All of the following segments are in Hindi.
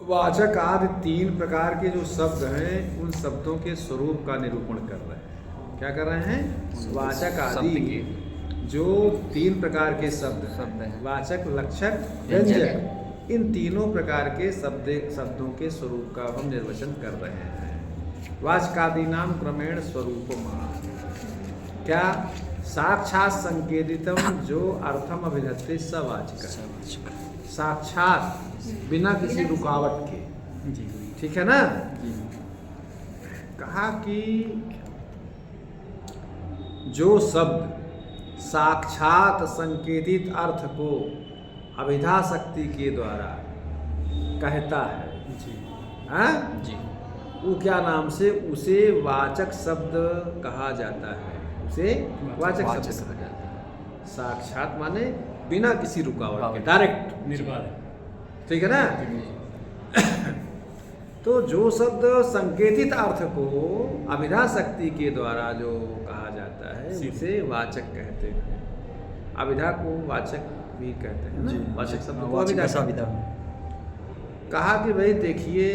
वाचक आदि तीन प्रकार के जो शब्द हैं उन शब्दों के स्वरूप का निरूपण कर रहे हैं। क्या कर रहे हैं? वाचक आदि जो तीन प्रकार के शब्द हैं, वाचक, लक्षक, व्यंजक, इन तीनों प्रकार के शब्दों के स्वरूप का हम निर्वचन कर रहे हैं। वाचकादि नाम क्रमेण स्वरूपमा, क्या साक्षात संकेतितम जो अर्थम अभिधत्ते स वाचक, साक्षात बिना किसी रुकावट के। ठीक है ना? कहा कि जो शब्द साक्षात संकेतित अर्थ को अभिधा शक्ति के द्वारा कहता है जी, हाँ? जी, वो क्या नाम से? उसे वाचक शब्द कहा जाता है। उसे वाचक शब्द कहा जाता है। साक्षात माने बिना किसी रुकावट के, डायरेक्ट, निर्बाध। ठीक है ना? तो जो शब्द संकेतित अर्थ को अभिधा शक्ति के द्वारा जो कहा जाता है उसे वाचक कहते हैं। अभिधा को वाचक भी कहते हैं ना? वाचक शब्द को अभिधा। कहा कि भाई देखिए,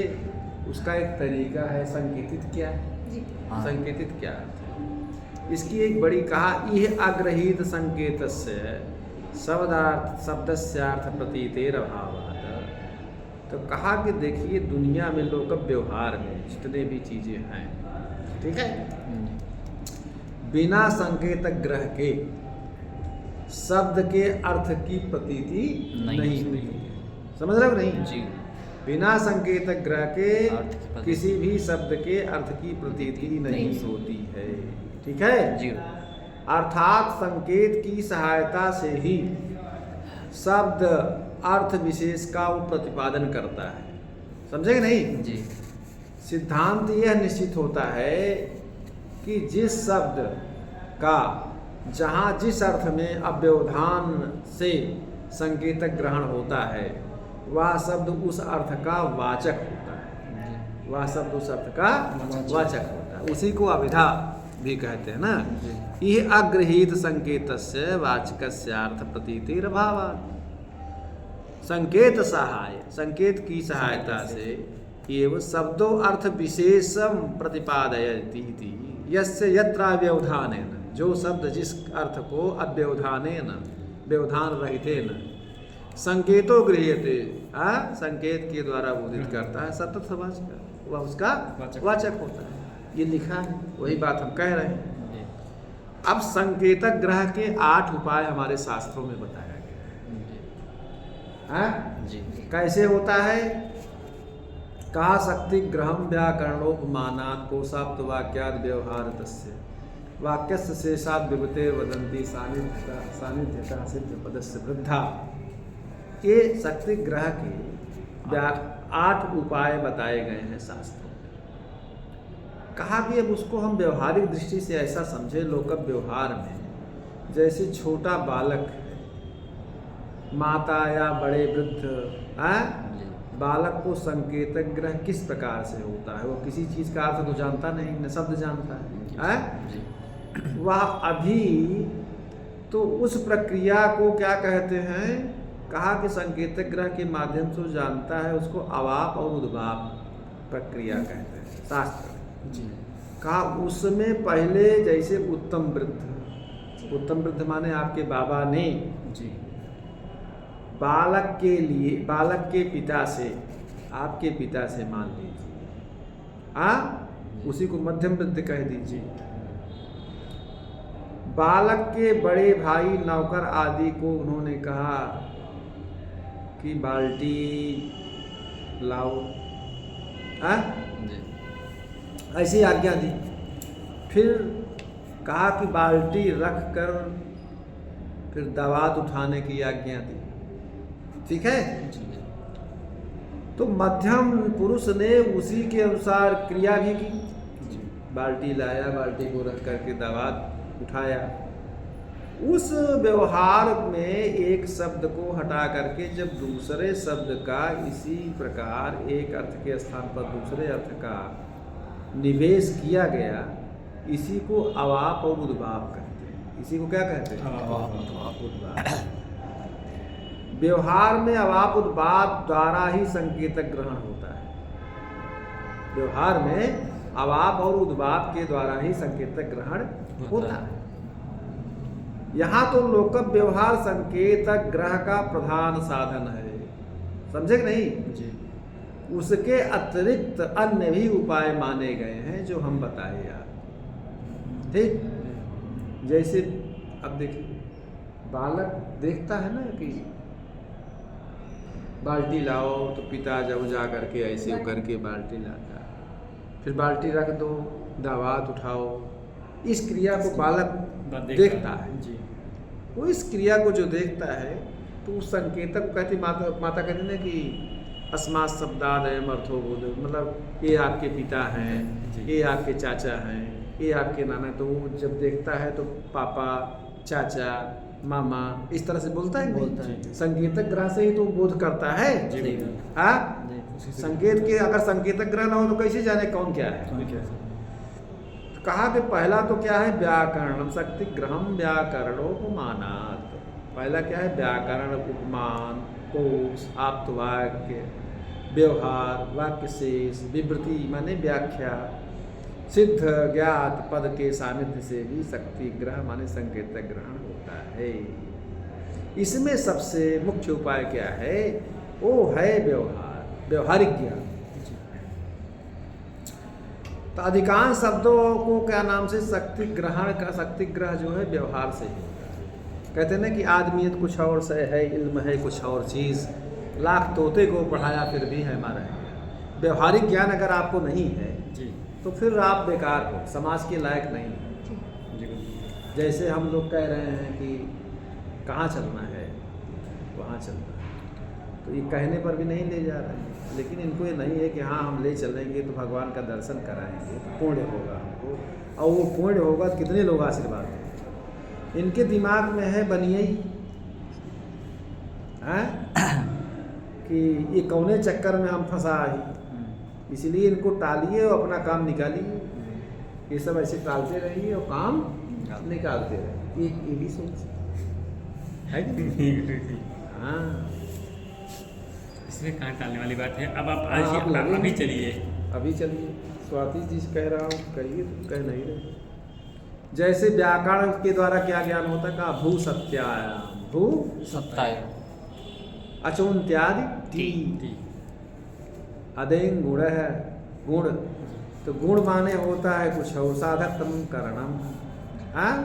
उसका एक तरीका है। संकेतित क्या है? संकेतित क्या है? इसकी एक बड़ी कहा, यह अग्रहीत संकेतस्य शब्दस्यार्थ प्रतीतेर अभावात्। तो कहा कि देखिए, दुनिया में लोक व्यवहार में जितने भी चीजें हैं, ठीक है, बिना संकेत ग्रह के शब्द के अर्थ की प्रतीति नहीं हुई। समझ रहे हो नहीं? जी। बिना संकेत ग्रह के किसी भी शब्द के अर्थ की प्रतीति नहीं होती है। ठीक है जी। अर्थात संकेत की सहायता से ही शब्द अर्थ विशेष का वो प्रतिपादन करता है। समझे नहीं? जी। सिद्धांत यह निश्चित होता है कि जिस शब्द का जहाँ जिस अर्थ में अव्यवधान से संकेतक ग्रहण होता है, वह शब्द उस अर्थ का वाचक होता है। वह शब्द उस अर्थ का वाचक होता है। उसी को अभिधा भी कहते हैं ना? यह अग्रहीत संकेतस्य वाचकस्यार्थ प्रतीतिर अभावात्। संकेत सहाय, संकेत की सहायता से एवं शब्दों अर्थ विशेषम प्रतिपादयति यस्य यत्र अव्यवधानेन, जो शब्द जिस अर्थ को अव्यवधानेन, व्यवधान रहितेन संकेतो गृह्यते, संकेत के द्वारा बोधित करता है, सतत वाचक, वह उसका वाचक होता है। ये लिखा है, वही बात हम कह रहे हैं। अब संकेतक ग्रह के 8 उपाय हमारे शास्त्रों में बताया गया है। जी। कैसे होता है? कहा शक्ति ग्रहम व्याकरणोपमानात् कोशाप्त वाक्याद व्यवहार तस्य वाक्यस्य शेषाद विभूते वदंती सानिध्यता सिद्ध पदस्य वृद्धा। ये शक्ति ग्रह के 8 उपाय बताए गए हैं शास्त्रों में। कहा कि अब उसको हम व्यवहारिक दृष्टि से ऐसा समझे, लोक व्यवहार में जैसे छोटा बालक है, माता या बड़े वृद्ध, बालक को संकेतक ग्रह किस प्रकार से होता है? वो किसी चीज का अर्थ तो जानता नहीं, न शब्द जानता है। वह अभी तो उस प्रक्रिया को क्या कहते हैं? कहा कि संकेतक ग्रह के माध्यम से जानता है, उसको अवाप और उद्भाप प्रक्रिया कहते हैं शास्त्र जी। कहा उसमें पहले जैसे उत्तम वृद्ध, उत्तम वृद्ध माने आपके बाबा ने जी बालक के लिए, बालक के पिता से, आपके पिता से मान लीजिए, उसी को मध्यम वृद्ध कह दीजिए। बालक के बड़े भाई नौकर आदि को उन्होंने कहा कि बाल्टी लाओ, ऐसी आज्ञा दी। फिर कहा कि बाल्टी रख कर फिर दवात उठाने की आज्ञा दी। ठीक है? तो मध्यम पुरुष ने उसी के अनुसार क्रिया भी की। बाल्टी लाया, बाल्टी को रख करके दवात उठाया। उस व्यवहार में एक शब्द को हटा करके जब दूसरे शब्द का इसी प्रकार एक अर्थ के स्थान पर दूसरे अर्थ का निवेश किया गया, इसी को अवाप और उद्भाव कहते हैं। इसी को क्या कहते हैं? उद्भाव। व्यवहार में अवाप उद्वाद द्वारा ही संकेतक ग्रहण होता है। व्यवहार में अवाप और उद्वाद के द्वारा ही संकेतक ग्रहण होता है। यहाँ तो लोक व्यवहार संकेतक ग्रह का प्रधान साधन है, समझे कि नहीं जी। उसके अतिरिक्त अन्य भी उपाय माने गए हैं जो हम बताए यार। ठीक, जैसे अब देखिए बालक देखता है ना कि बाल्टी लाओ, तो पिता जब जा करके ऐसे करके बाल्टी लाता है, फिर बाल्टी रख दो, दावत उठाओ, इस क्रिया को बालक देखता है जी। वो इस क्रिया को जो देखता है तो उस संकेतक को कहती माता कहती ना कि अस्मात् शब्दादयम् अर्थोबोध, मतलब ये आपके पिता हैं, ये आपके चाचा हैं, ये आपके नाना। तो वो जब देखता है तो पापा, चाचा, मामा इस तरह से बोलता है, बोलता है। संकेतक ग्रह से ही तो बोध करता है। हाँ, संकेत के अगर संकेतक ग्रह ना हो तो कैसे जाने कौन क्या है। तो कहा कि पहला तो क्या है व्याकरण शक्ति ग्रहम व्याकरणोपमानात्। पहला क्या है व्याकरण, उपमान, कोश, आप्तवाक्य, व्यवहार, वाक्य शेष, विवृति माने व्याख्या, सिद्ध ज्ञात पद के सानिध्य से भी शक्ति ग्रह माने संकेतक ग्रहण होता है। इसमें सबसे मुख्य उपाय क्या है, वो है व्यवहार, व्यवहारिक ज्ञान। तो अधिकांश शब्दों को क्या नाम से शक्ति ग्रहण का, शक्ति ग्रह जो है व्यवहार से ही होता है। कहते हैं ना कि आदमियत कुछ और से है, इल्म है कुछ और चीज़, लाख तोते को पढ़ाया फिर भी है हमारा। व्यवहारिक ज्ञान अगर आपको नहीं है जी, तो फिर आप बेकार हो, समाज के लायक नहीं हो। जैसे हम लोग कह रहे हैं कि कहाँ चलना है, वहाँ चलना है, तो ये कहने पर भी नहीं ले जा रहे हैं। लेकिन इनको ये नहीं है कि हाँ हम ले चलेंगे तो भगवान का दर्शन कराएंगे तो पुण्य होगा हमको, और वो पुण्य होगा तो कितने लोग आशीर्वाद देंगे। इनके दिमाग में है बनिए हैं कि ये कौने चक्कर में हम फंसा ही, इसलिए इनको टालिए और अपना काम निकालिए। ये सब ऐसे टालते रहिए और काम निकालते रहिए। ये भी सोच है कि हाँ, इसमें कहाँ टालने वाली बात है। अब आप हाँ, आप आज लगे। अभी चलिए, अभी चलिए स्वाति जी कह रहा हूँ, कहिए तो कह नहीं रहे। जैसे व्याकरण के द्वारा क्या ज्ञान होता है, कहा भू सत्यायाम, भू सत्ताय अचोन्त्यादि टी, अदेंग गुण है गुण, तो गुण माने होता है कुछ और, साधक तम करणम। हाँ,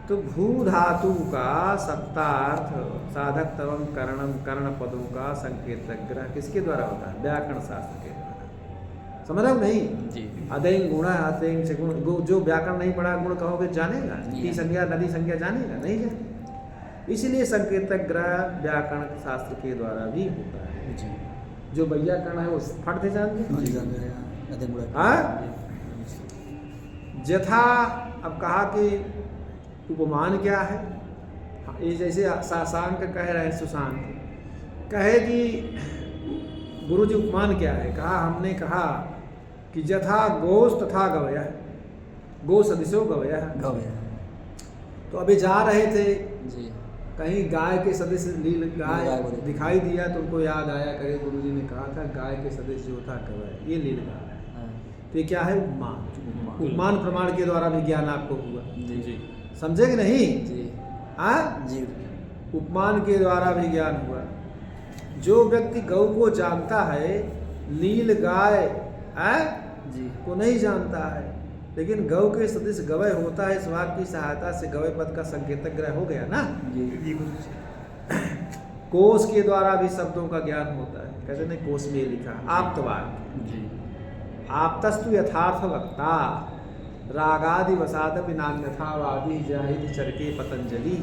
तो भू धातु का सत्तार्थ साधक तम करणम, कर्ण पदों का संकेतक ग्रह किसके द्वारा होता है, व्याकरण शास्त्र के द्वारा। समझ रहे हो नहीं जी। अदेंग गुण है, अदेंग से गुण, जो व्याकरण नहीं पढ़ा गुण कहोगे जानेगा, टी संज्ञा नदी संज्ञा जानेगा नहीं जानेगा। इसलिए संकेतक ग्रह व्याकरण शास्त्र के द्वारा भी होता है। जी। जो व्याकरण है वो फट से जानते हैं। हाँ, यथा अब कहा कि उपमान क्या है। हाँ, ये जैसे साशांक कह रहे हैं, सुशांत कहे कि गुरु जी उपमान क्या है। कहा हमने कहा कि यथा गोस तथा गवया, गो सदस्यो गवया। तो अभी जा रहे थे जी, कहीं गाय के सदस्य लील गाय दिखाई दिया तो उनको याद आया, करे गुरु जी ने कहा था गाय के सदस्य जो था गवय, ये लील गाय है। तो ये क्या है, उपमान। उपमान प्रमाण के द्वारा भी ज्ञान आपको हुआ। जी जी, समझे कि नहीं जी हाँ, जी, उपमान के द्वारा भी ज्ञान हुआ। जो व्यक्ति गौ को जानता है, लील गाय जी को नहीं जानता है, लेकिन गौ के सदस्य गवय होता है, इस वाक्य की सहायता से गवय पद का संकेतक ग्रह हो गया ना। जी, कोश के द्वारा भी शब्दों का ज्ञान होता है। कहते नहीं कोश में लिखा आप्तवाक्य, जी, आप्तस्तु यथार्थ वक्ता रागादि वसाद विनान्यथावादी जाहिद चरके पतंजलि।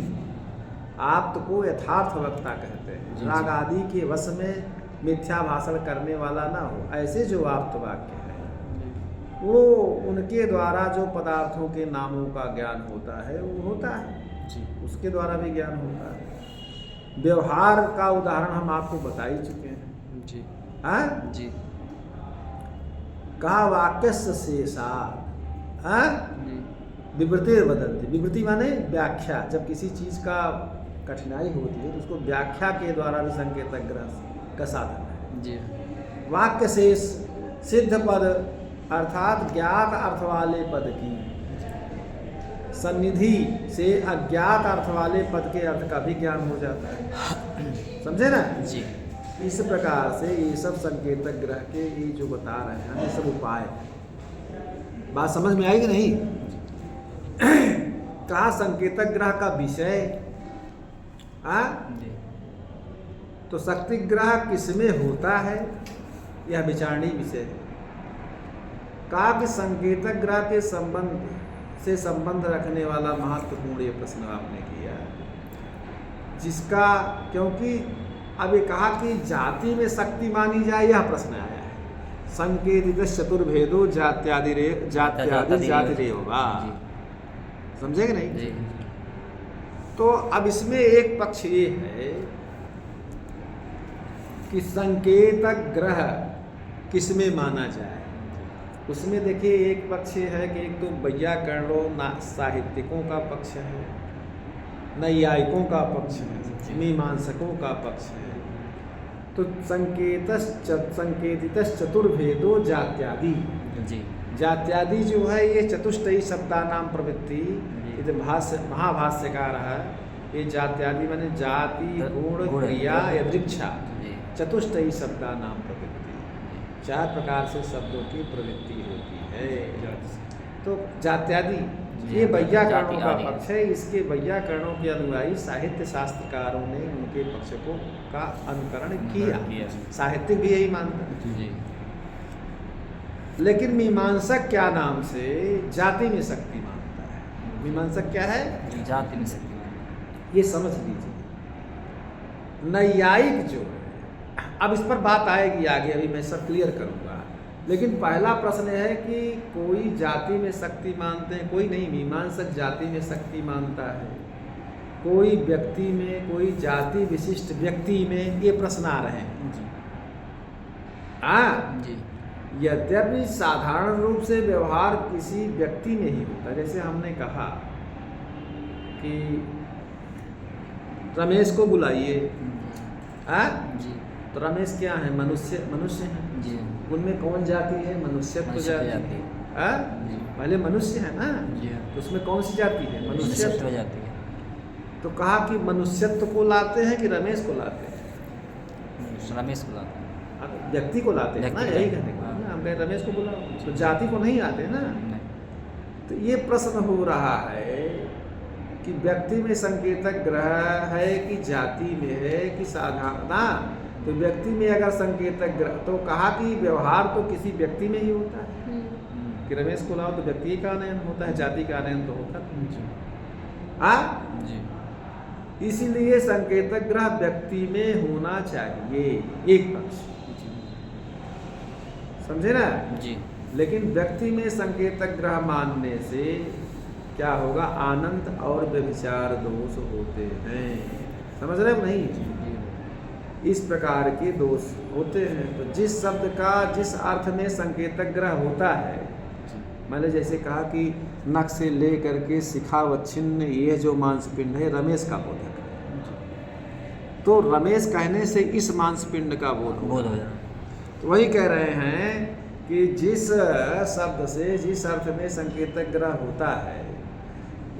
आप्त को यथार्थ वक्ता कहते हैं, जी। राग आदि के वश में मिथ्या भाषण करने वाला ना हो, ऐसे जो आप्त वाक्य है वो उनके द्वारा जो पदार्थों के नामों का ज्ञान होता है वो होता है, जी, उसके द्वारा भी ज्ञान होता है। व्यवहार का उदाहरण हम आपको बता ही चुके हैं। जी, हाँ, जी, कहा वाक्यस्य शेषात्, हाँ, जी, विवृति बदलती। विवृति माने व्याख्या, जब किसी चीज का कठिनाई होती है तो उसको व्याख्या के द्वारा भी संकेतक ग्रह का साधन है। जी वाक्य शेष सिद्ध पद अर्थात ज्ञात अर्थ वाले पद की सन्निधि से अज्ञात अर्थ वाले पद के अर्थ का भी ज्ञान हो जाता है। समझे ना? जी इस प्रकार से ये सब संकेतक ग्रह के ये जो बता रहे हैं ये सब उपाय है। बात समझ में आई कि नहीं? कहा संकेतक ग्रह का विषय जी तो शक्ति ग्रह किसमें होता है यह विचारणीय विषय है। कहा कि संकेतक ग्रह के संबंध रखने वाला महत्वपूर्ण ये प्रश्न आपने किया, जिसका क्योंकि अब ये कहा कि जाति में शक्ति मानी जाए, यह प्रश्न आया है। संकेतित चतुर्भेदो जात्यादि जातिरेव वा, समझे कि नहीं? जी तो अब इसमें एक पक्ष ये है कि संकेतक ग्रह किसमें माना जाए। उसमें देखिए एक पक्ष है कि एक तो वैयाकरणों साहित्यिकों का पक्ष है, नैयायिकों का पक्ष है, मीमांसकों का पक्ष है। तो संकेतित चतुर्भेदो जात्यादि, जी जात्यादि जो है ये चतुष्टयी शब्दानाम प्रवृत्ति, ये जो महाभाष्यकार है, ये जात्यादि माने जाति गुण क्रिया यदृच्छा चतुष्टयी शब्दानाम प्रवृत्ति, 4 प्रकार से शब्दों की प्रवृत्ति होती है। तो जात्यादि ये वैयाकरणों का पक्ष है। इसके वैयाकरणों के अनुयायी साहित्य शास्त्रकारों ने उनके पक्ष को का अनुकरण किया। साहित्यिक भी यही मानता है। जी लेकिन मीमांसक क्या नाम से जाति में शक्ति मानता है। मीमांसक क्या है? जाति में शक्ति। ये समझ लीजिए। नैयायिक जो है, अब इस पर बात आएगी आगे, अभी मैं सब क्लियर करूंगा। लेकिन पहला प्रश्न है कि कोई जाति में शक्ति मानते हैं, कोई नहीं। मीमांसक जाति में शक्ति मानता है, कोई व्यक्ति में, कोई जाति विशिष्ट व्यक्ति में, ये प्रश्न आ रहे हैं। जी यद्यपि साधारण रूप से व्यवहार किसी व्यक्ति में ही होता है। जैसे हमने कहा कि रमेश को बुलाइए, जी तो रमेश क्या है? मनुष्य हैं। जी उनमें कौन जाति है? मनुष्यत्व जाति है। जी पहले मनुष्य है ना, जी तो उसमें कौन सी जाति है? मनुष्यत्व जाती है। तो कहा कि मनुष्यत्व को लाते हैं कि रमेश को लाते हैं? रमेश को लाते हैं। व्यक्ति को लाते हैं ना, यही कहने को ना। हम कहे रमेश को बुलाओ, तो जाति को नहीं लाते ना। तो ये प्रश्न हो रहा है कि व्यक्ति में संकेतक ग्रह है कि जाति में है कि साधारण। तो व्यक्ति में अगर संकेतक ग्रह, तो कहा कि व्यवहार तो किसी व्यक्ति में ही होता है कि रमेश को लाओ तो व्यक्ति का आनयन होता है, जाति का आनयन तो होता है। जी इसीलिए संकेतक ग्रह व्यक्ति में होना चाहिए, एक पक्ष। समझे ना? जी लेकिन व्यक्ति में संकेतक ग्रह मानने से क्या होगा? आनंत और व्यभिचार दोष होते हैं। समझ रहे हो नहीं? इस प्रकार के दोष होते हैं। तो जिस शब्द का जिस अर्थ में संकेतक ग्रह होता है, मैंने जैसे कहा कि नख से ले करके शिखावच्छिन्न ये जो मांसपिंड है रमेश का बोधक है, तो रमेश कहने से इस मांसपिंड का बोध हो जाए। तो वही कह रहे हैं कि जिस शब्द से जिस अर्थ में संकेतक ग्रह होता है,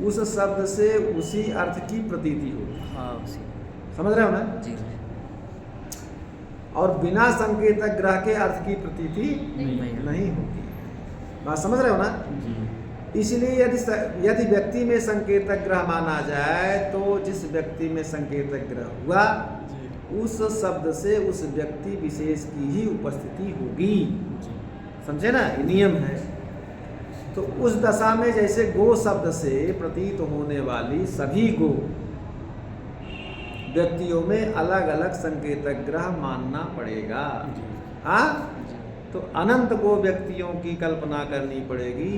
उस शब्द से उसी अर्थ की प्रतीति होती है। समझ रहे हो ना? जी और बिना संकेतक ग्रह के अर्थ की प्रतीति नहीं होती। बात समझ रहे हो ना? इसलिए यदि व्यक्ति में संकेतक ग्रह माना जाए, तो जिस व्यक्ति में संकेतक ग्रह हुआ उस शब्द से उस व्यक्ति विशेष की ही उपस्थिति होगी। समझे ना? ये नियम है। तो उस दशा में जैसे गो शब्द से प्रतीत होने वाली सभी गो व्यक्तियों में अलग अलग संकेतक ग्रह मानना पड़ेगा। हाँ, तो अनंत गो व्यक्तियों की कल्पना करनी पड़ेगी।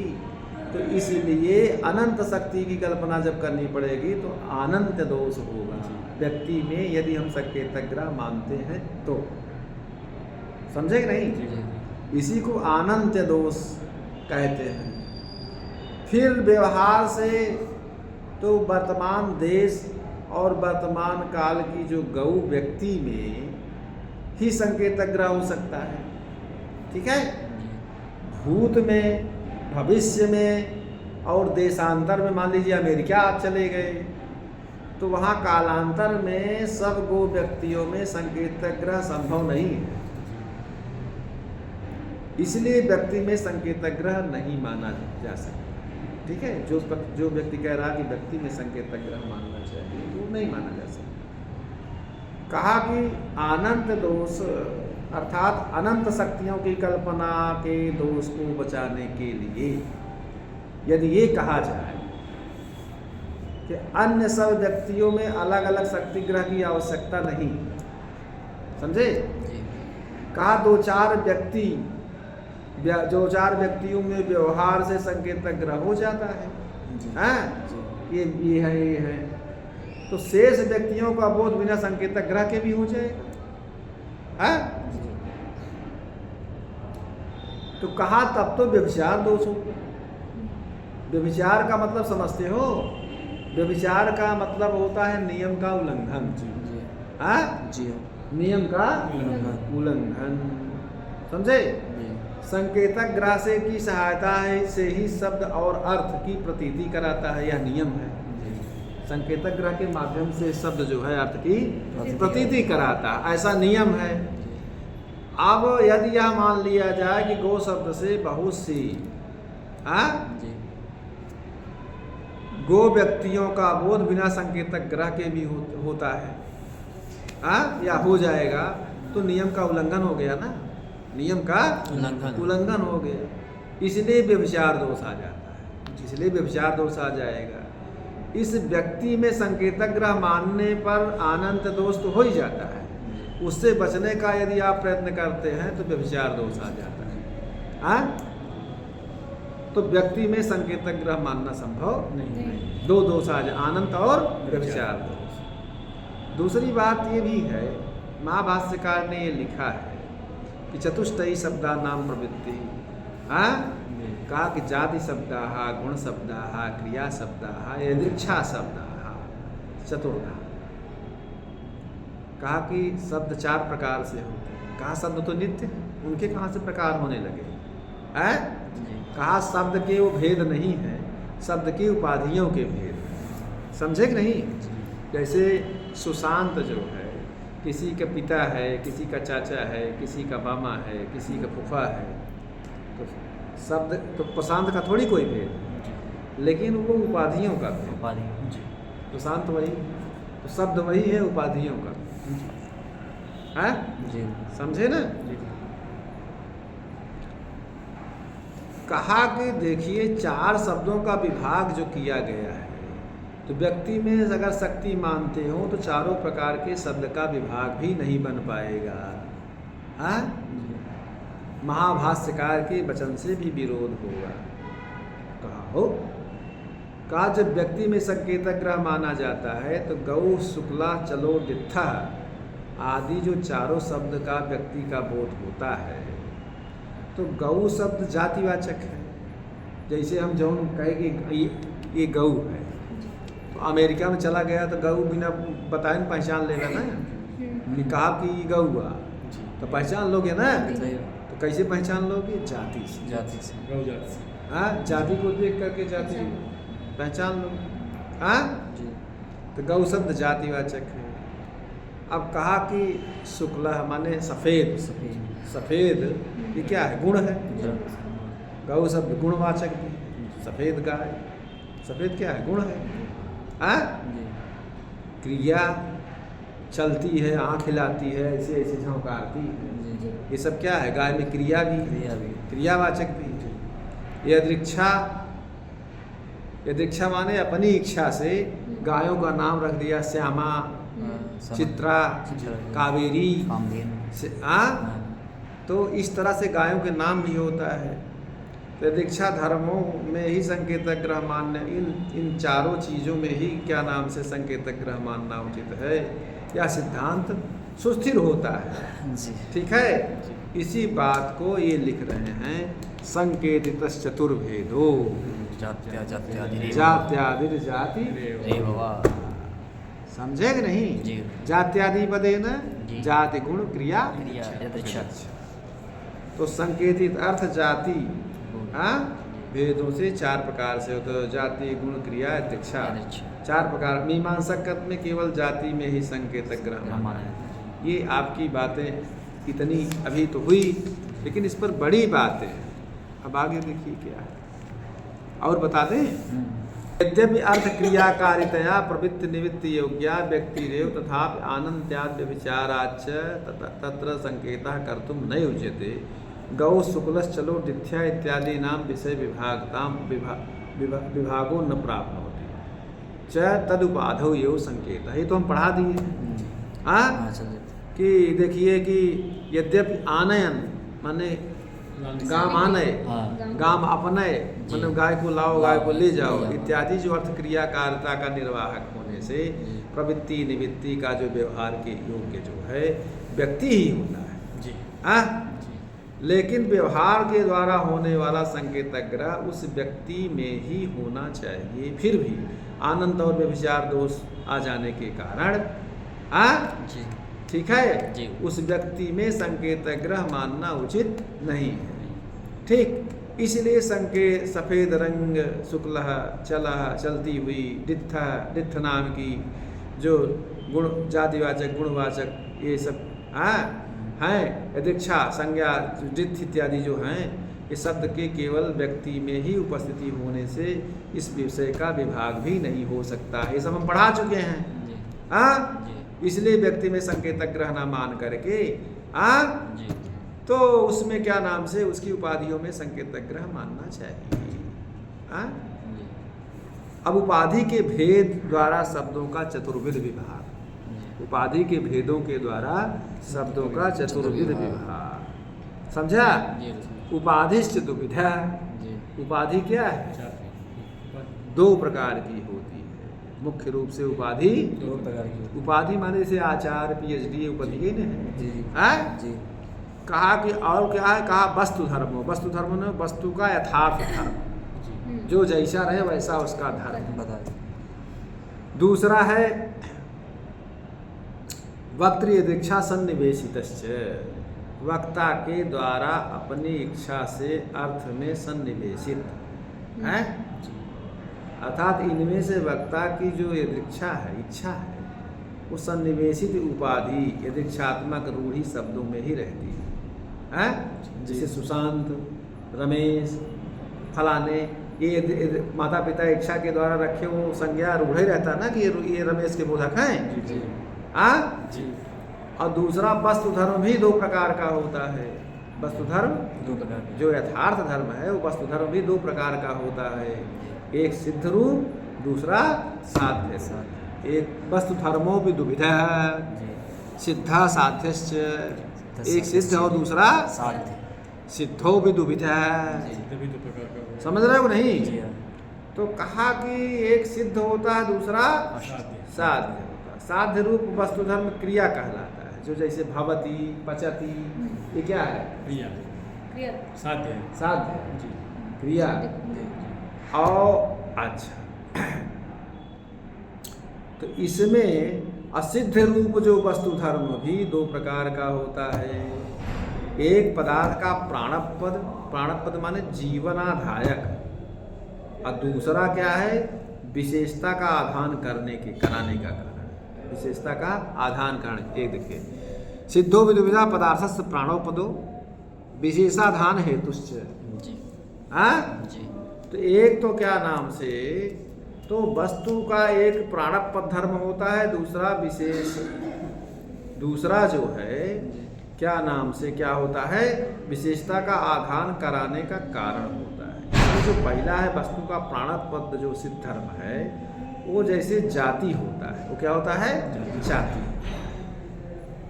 तो इसीलिए अनंत शक्ति की कल्पना जब करनी पड़ेगी तो अनंत दोष होगा व्यक्ति में, यदि हम संकेतक ग्रह मानते हैं तो। समझे कि नहीं? इसी को अनंत दोष कहते हैं। फिर व्यवहार से तो वर्तमान देश और वर्तमान काल की जो गौ व्यक्ति में ही संकेतक ग्रह हो सकता है। ठीक है, भूत में, भविष्य में और देशांतर में, मान लीजिए अमेरिका आप चले गए तो वहाँ कालांतर में सब गो व्यक्तियों में संकेतक ग्रह संभव नहीं है, इसलिए व्यक्ति में संकेतक ग्रह नहीं माना जा सकता। ठीक है, जो व्यक्ति कह रहा कि व्यक्ति में संकेतक ग्रह मानना चाहिए वो नहीं माना जा सकता। कहा कि अनंत दोष अर्थात अनंत शक्तियों की कल्पना के दोष को बचाने के लिए यदि ये कहा जाए कि अन्य सब व्यक्तियों में अलग अलग शक्ति ग्रह की आवश्यकता नहीं, समझे? कहा दो चार व्यक्तियों में व्यवहार से संकेतक ग्रह हो जाता है, हैं? ये है तो शेष व्यक्तियों का बोध बिना संकेतक ग्रह के भी हो जाएगा, हैं? तो कहा तब तो व्यभिचार दोष हो। व्यभिचार का मतलब समझते हो? व्यभिचार का मतलब होता है नियम का उल्लंघन। जी, नियम का उल्लंघन, समझे? संकेतक ग्रह से की सहायता से ही शब्द और अर्थ की प्रतीति कराता है, यह नियम है। संकेतक ग्रह के माध्यम से शब्द जो है अर्थ की प्रतीति कराता है, ऐसा नियम है। अब यदि यह मान लिया जाए कि गो शब्द से बहुत सी गो व्यक्तियों का बोध बिना संकेतक ग्रह के भी होता है, या हो जाएगा, तो नियम का उल्लंघन हो गया ना, नियम का उल्लंघन हो गया, इसलिए व्यभिचार दोष आ जाता है, इसलिए व्यभिचार दोष आ जाएगा। इस व्यक्ति में संकेतक ग्रह मानने पर अनंत दोष तो हो ही जाता है, उससे बचने का यदि आप प्रयत्न करते हैं तो व्यभिचार दोष आ जाता है, हाँ? तो व्यक्ति में संकेतक ग्रह मानना संभव नहीं। दो दोष आ जाए, अनंत और व्यभिचार दोष। दूसरी बात ये भी है, महाभाष्यकार ने ये लिखा है कि चतुष्टयी शब्दा नाम प्रवृत्ति, हाँ? कहा कि जाति शब्दाः, गुण शब्दाः, क्रिया शब्दाः, यदृच्छा शब्दाः, चतुर्धा। कहा कि शब्द चार प्रकार से होते हैं। कहा शब्द तो नित्य, उनके कहाँ से प्रकार होने लगे, हैं? कहा शब्द के वो भेद नहीं है, शब्द की उपाधियों के भेद, समझे कि नहीं? जैसे सुशांत जो है, किसी का पिता है, किसी का चाचा है, किसी का मामा है, किसी का फूफा है, तो शब्द तो प्रशांत का थोड़ी कोई भेद, लेकिन वो उपाधियों का भेद। सुशांत वही, तो शब्द वही है, उपाधियों का, हैं? समझे ना? कहा कि देखिए चार शब्दों का विभाग जो किया गया है, तो व्यक्ति में अगर शक्ति मानते हो तो चारों प्रकार के शब्द का विभाग भी नहीं बन पाएगा, हाँ? महाभाष्यकार के वचन से भी विरोध होगा। कहा जब व्यक्ति में संकेतक ग्रह माना जाता है तो गौ, शुक्ला, चलो, दित्था आदि जो चारों शब्द का व्यक्ति का बोध होता है, तो गौ शब्द जातिवाचक है। जैसे हम जो कहे कि ये गौ है, तो अमेरिका में चला गया तो गौ बिना बताए पहचान लेगा ना, कि कहा कि ये गौ हुआ तो पहचान लोगे ना। तो कैसे पहचान लोगे? जाति से, गौ जाति से, हाँ? जाति को देख करके जाति पहचान लो, हाँ? तो गौ शब्द जातिवाचक है। अब कहा कि शुक्ला माने सफ़ेद, सफ़ेद ये क्या है? गुण है। गौ शब्द गुणवाचक भी, सफ़ेद गाय, सफ़ेद क्या है? गुण है, हाँ? क्रिया चलती है, आँख हिलाती है, ऐसे ऐसे झोंकारती है, ये सब क्या है? गाय में क्रिया भी, क्रियावाचक भी। यदृच्छा माने अपनी इच्छा से गायों का नाम रख दिया, श्यामा, चित्रा, कावेरी, तो इस तरह से गायों के नाम भी होता है। तो यदृच्छा धर्मों में ही संकेतक ग्रह मानना, इन चारों चीज़ों में ही क्या नाम से संकेतक ग्रह मानना उचित है, या सिद्धांत सुस्थिर होता है। ठीक है, इसी बात को ये लिख रहे हैं, संकेतित चतुर्भेदो जात्यादिर जाति समझे कि नहीं? जी। जात्यादि पदेन जी। जाति गुण क्रिया क्रिया यदृच्छा तो संकेतित अर्थ जाति गुण। हाँ भेदों से 4 प्रकार से होता है। जाति गुण क्रिया यदृच्छा यदृच्छा 4 प्रकार। मीमांसक में केवल जाति में ही संकेतक ग्रह माना माना है। ये आपकी बातें इतनी अभी तो हुई, लेकिन इस पर बड़ी बातें हैं। अब आगे देखिए क्या है और बता दें। यद्यपि अर्थ क्रियाकारितया प्रवृत्ति निवृत्ति योग्या व्यक्तिरेव तथापि आनंत्याद्य विचाराच तत्र संकेतः कर्तुं न युज्यते। गौ शुक्लश्चलो दिथ्या इत्यादि नाम विषय विभागताम विभागो न प्राप्त होती च तदुपाधौ एव संकेत। ये तो हम पढ़ा दिए हाँ कि देखिए कि यद्यपि आनयन माने गाम आनय गाम अपनय मतलब गाय को लाओ गाय को ले जाओ इत्यादि जो अर्थ क्रियाकारिता का निर्वाहक होने से प्रवृत्ति निवृत्ति का जो व्यवहार के योग्य जो है व्यक्ति ही होता है हाँ। लेकिन व्यवहार के द्वारा होने वाला संकेतक ग्रह उस व्यक्ति में ही होना चाहिए। फिर भी आनंद और व्यभिचार दोष आ जाने के कारण हाँ ठीक है जी। उस व्यक्ति में संकेतक ग्रह मानना उचित नहीं है। ठीक इसलिए संकेत सफेद रंग शुक्ल चला चलती हुई डित्थ नाम की जो गुण जातिवाचक गुणवाचक ये सब हाँ हैं यदृच्छा संज्ञा डित्थ इत्यादि जो हैं ये शब्द के केवल व्यक्ति में ही उपस्थिति होने से इस विषय का विभाग भी नहीं हो सकता। ये सब हम पढ़ा चुके हैं हाँ। इसलिए व्यक्ति में संकेतक ग्रह ना मान करके हाँ तो उसमें क्या नाम से उसकी उपाधियों में संकेतक ग्रह मानना चाहिए हाँ। अब उपाधि के भेद द्वारा शब्दों का चतुर्विध विभाग उपाधि के भेदों के द्वारा शब्दों का चतुर्विध विभाग समझा। उपाधिश्च दुविधा उपाधि क्या है 2 प्रकार की होती है मुख्य रूप से उपाधि 2 प्रकार की उपाधि माने से आचार्य PhD उपाधि जी है। कहा कि और क्या है कहा वस्तु धर्म वस्तु धर्म ने वस्तु का यथार्थ धर्म जो जैसा रहे वैसा उसका धर्म बता। दूसरा है वक्तृ दीक्षा सन्निवेशितश्च वक्ता के द्वारा अपनी इच्छा से अर्थ में सन्निवेशित है अर्थात इनमें से वक्ता की जो यदृच्छा है इच्छा है वो सन्निवेशित उपाधि यदृच्छात्मक रूढ़ी शब्दों में ही रहती है जैसे सुशांत रमेश फलाने ये माता पिता इच्छा के द्वारा रखे वो संज्ञा रूढ़ ही रहता ना कि ये रमेश के बोधक हैं हाँ। और दूसरा वस्तु धर्म भी 2 प्रकार का होता है। वस्तु धर्म 2 प्रकार जो यथार्थ धर्म है वो वस्तु धर्म भी 2 प्रकार का होता है। एक सिद्ध रूप दूसरा साध्य। एक वस्तु धर्मों भी दुविधा सिद्धा साध्यश्च एक सिद्ध और दूसरा साध्य सिद्धो भी दुविधा समझ रहे हो नहीं। तो कहा कि एक सिद्ध होता है दूसरा साध्य होता है। साध्य रूप वस्तु धर्म क्रिया कहलाता है जो जैसे भवती पचती ये क्या है क्रिया साध्य क्रिया। और अच्छा तो इसमें असिद्ध रूप जो वस्तु धर्म भी 2 प्रकार का होता है। एक पदार्थ का प्राणपद माने जीवनाधायक और दूसरा क्या है विशेषता का आधान कराने का कारण विशेषता का आधान कारण। एक देखिए सिद्धो विदुविधा पदार्थस्य प्राणोपदो विशेषाधान हेतुश्च हाँ। तो एक तो क्या नाम से तो वस्तु का एक प्राणपद धर्म होता है दूसरा जो है क्या नाम से क्या होता है विशेषता का आधान कराने का कारण होता है। जो पहला है वस्तु का प्राणपद जो सिद्ध धर्म है वो जैसे जाति होता है वो क्या होता है जाति।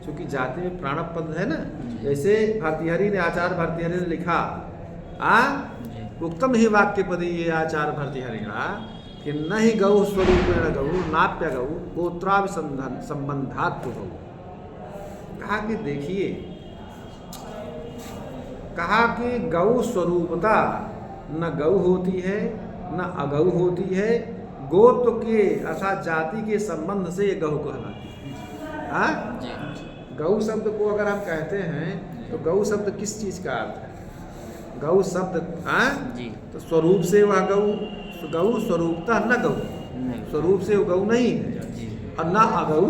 क्योंकि जाति में प्राणपद है ना जैसे भर्तृहरि ने आचार्य भर्तृहरि ने लिखा उत्तम ही वाक्य पदी ये आचार्य भर्तृहरिणा कि न ही गौ स्वरूपेण गौ नाप्य गौ गोत्राभिसंधान संबंधात्व गौ। कहा कि देखिए कहा कि गौ स्वरूपता न गौ होती है न अगौ होती है गोत्र के अर्थात जाति के संबंध से ये गौ कहलाती है। हाँ, जी गौ शब्द को अगर हम कहते हैं तो गौ शब्द किस चीज का अर्थ है? गौ शब्द हाँ जी तो स्वरूप से वह गौ, गौ स्वरूपतः न गौ, नहीं स्वरूप से वो गौ नहीं है जी और न अगौ,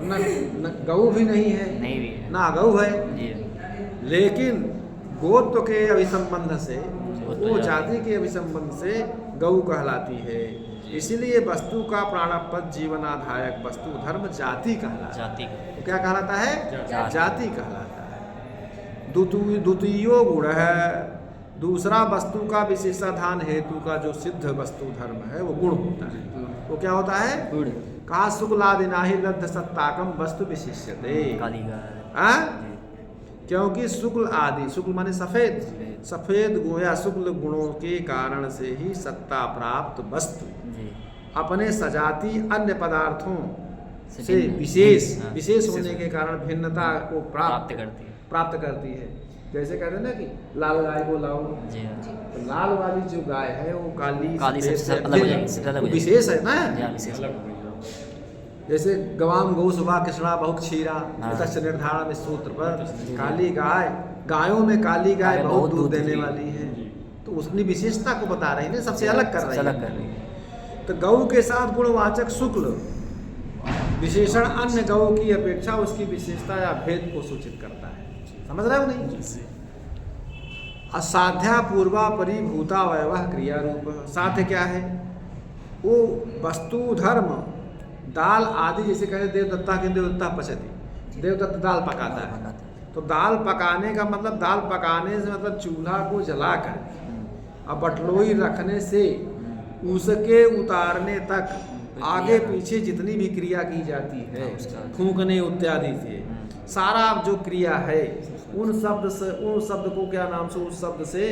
न गौ भी नहीं है, नहीं भी है न अगौ है। जी लेकिन गोत्र के अभिसंबंध से, गोत्र वो जाति। जाति के अभिसंबंध से गौ कहलाती है। इसीलिए वस्तु का प्राणपद जीवनाधायक वस्तु धर्म जाति कहलाता है। जाति तो क्या कहलाता है? जाति। जाति कहलाता है। द्वितीयो गुण है, दूसरा वस्तु का विशेषाधान हेतु का जो सिद्ध वस्तु धर्म है वो गुण होता है। वो क्या होता है? गुण कहा शुक्लादिना ही लब्ध सत्ताकम वस्तु विशिष्यते। कालीगार हाँ? क्योंकि शुक्ल आदि, शुक्ल माने सफेद, सफेद गुण या शुक्ल गुणों के कारण से ही सत्ता प्राप्त वस्तु जी अपने सजाती अन्य पदार्थों से से भिन्न- विशेष हाँ, विशेष होने के कारण भिन्नता को प्राप्त करती है प्राप्त करती है। जैसे कहते हैं ना कि लाल गाय को लाओ, जी हाँ तो लाल वाली जो गाय है वो काली काली सफेद सबसे से अलग हो भिन्न- जाएगी, सबसे अलग हो वो जाएगी। विशेष है ना। जी हाँ विशेष जैसे गवाम गौ सुबह कृष्णा बहुत क्षीरा हाँ। तस् निर्धारण में सूत्र पर काली गाय, गायों में काली गाय गाय बहुत बहुत दूध दूध देने देती वाली है, तो उसकी विशेषता को बता रही है, सबसे अलग कर सबसे रही अलग है। कर रही है तो गौ के साथ गुणवाचक शुक्ल विशेषण अन्य गौ की अपेक्षा उसकी विशेषता या भेद को सूचित करता है। समझ रहे हो नहीं? असाध्या पूर्वा परिभूता वैवाह क्रिया रूप। साध्य क्या है? वो वस्तु धर्म दाल आदि, जैसे कहते देवदत्ता के देवदत्ता पचती, देवदत्त दाल पकाता है, तो दाल पकाने का मतलब, दाल पकाने से मतलब चूल्हा को जलाकर और बटलोई रखने से उसके उतारने तक आगे पीछे जितनी भी क्रिया की जाती है, फूंकने इत्यादि से सारा जो क्रिया है, उन शब्द से, उन शब्द को क्या नाम से, उस शब्द से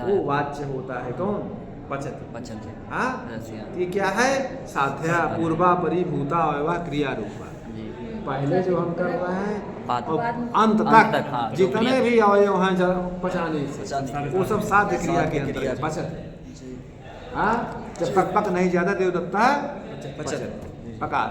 वो वाच्य होता है। कौन? पचती। पचती हाँ, रसिया ये क्या है? साध्या पूर्वा परिभूता वैवाह क्रिया रूपा। जी पहले जो हम कर रहे हैं बाद- और अंत अंत तक, तक हाँ, जो जितने क्रिया- भी अवयव हैं पचाने से, पचाने वो सब साध्य क्रिया के साध्य क्रिया अंतर्गत पचत। हाँ, जब तक पक नहीं जाता देवदत्ता पचत पका।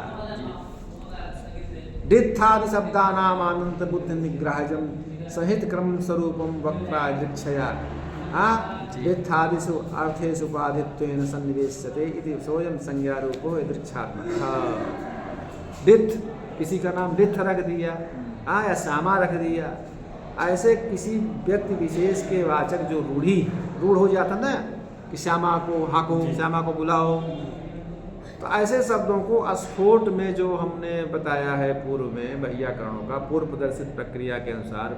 डित्थादि शब्दानाम अनंत बुद्धि निग्रहजम सहित क्रम स्वरूपम वक्ता दृक्षया। हाँ, डित्थादिषु अर्थेषु उपाधित्वेन सन्निवेश्यते इति सोयम संज्ञा रूपो दृक्षात्मकः। डित्थ, किसी का नाम डित्थ रख दिया, हाँ, या श्यामा रख दिया, ऐसे किसी व्यक्ति विशेष के वाचक जो रूढ़ हो जाता ना कि श्यामा को हाको, श्यामा को बुलाओ, तो ऐसे शब्दों को स्फोट में जो हमने बताया है पूर्व में व्याकरणों का पूर्व प्रदर्शित प्रक्रिया के अनुसार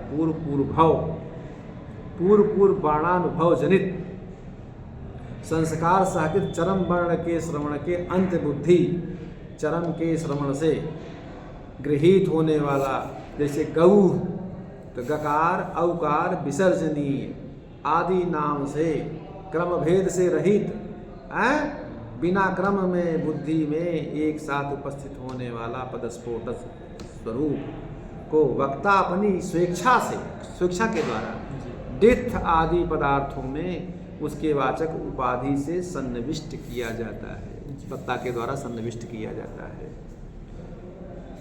पूर्व बाणानुभव जनित संस्कार सहकृत चरम वर्ण के श्रवण के अंत बुद्धि चरम के श्रवण से गृहीत होने वाला, जैसे गऊ तो गकार औकार विसर्जनीय आदि नाम से क्रम भेद से रहित बिना क्रम में बुद्धि में एक साथ उपस्थित होने वाला पदस्फोट स्वरूप को वक्ता अपनी स्वेच्छा के द्वारा डित्थ आदि पदार्थों में उसके वाचक उपाधि से सन्निविष्ट किया जाता है, सत्ता के द्वारा सन्निविष्ट किया जाता है।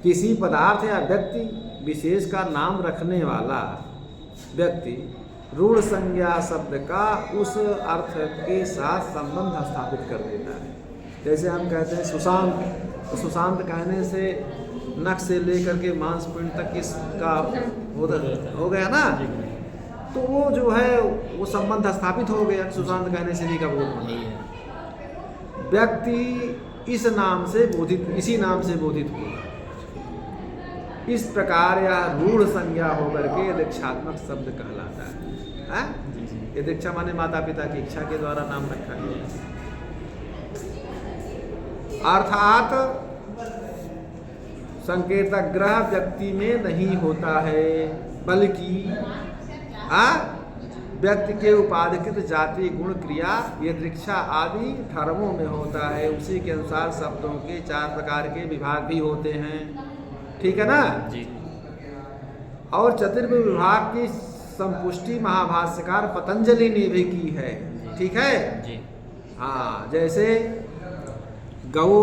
किसी पदार्थ या व्यक्ति विशेष का नाम रखने वाला व्यक्ति रूढ़ संज्ञा शब्द का उस अर्थ के साथ संबंध स्थापित कर देता है। जैसे हम कहते हैं सुशांत, तो सुशांत कहने से नख से लेकर के मांसपिंड तक इसका हो गया ना, तो वो जो है वो संबंध स्थापित हो गया। सुशांत कहने से नहीं का बोध व्यक्ति इस नाम से बोधित, इसी नाम से बोधित हुआ। इस प्रकार या रूढ़ संज्ञा होकर के दीक्षात्मक शब्द कहलाता है। ये दीक्षा माने माता पिता की इच्छा के द्वारा नाम रखा गया। अर्थात संकेतक ग्रह व्यक्ति में नहीं होता है, बल्कि व्यक्ति के उपाधिकृत जाति गुण क्रिया ये दीक्षा आदि धर्मों में होता है। उसी के अनुसार शब्दों के 4 प्रकार के विभाग भी होते हैं। ठीक है ना जी। और चतुर्विध विभाग की संपुष्टि महाभाष्यकार पतंजलि ने भी की है। ठीक है जी। हाँ, जैसे गौ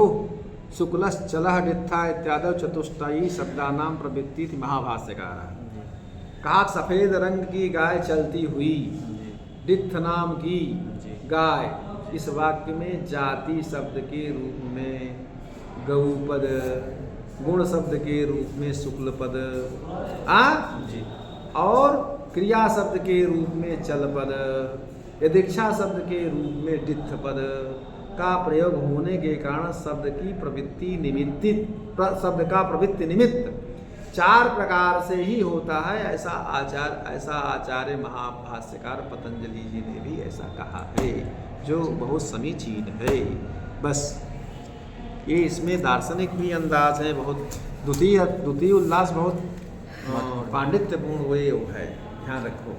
शुक्लश्चलः डित्था इत्यादि चतुष्टयी शब्दानाम प्रवृत्ति थी महाभाष्यकार। जी कहा सफेद रंग की गाय चलती हुई, जी डित्थ नाम की जी गाय, इस वाक्य में जाति शब्द के रूप में गौपद, गुण शब्द के रूप में शुक्ल पद जी और क्रिया शब्द के रूप में चल पद, यदीक्षा शब्द के रूप में डित्थ पद का प्रयोग होने के कारण शब्द की प्रवृत्ति निमित्तित, शब्द का प्रवृत्ति निमित्त 4 प्रकार से ही होता है। ऐसा आचार्य महाभाष्यकार पतंजलि जी ने भी ऐसा कहा है, जो बहुत समीचीन है। बस ये इसमें दार्शनिक भी अंदाज है, बहुत द्वितीय उल्लास बहुत पांडित्यपूर्ण हुए है, ध्यान रखो।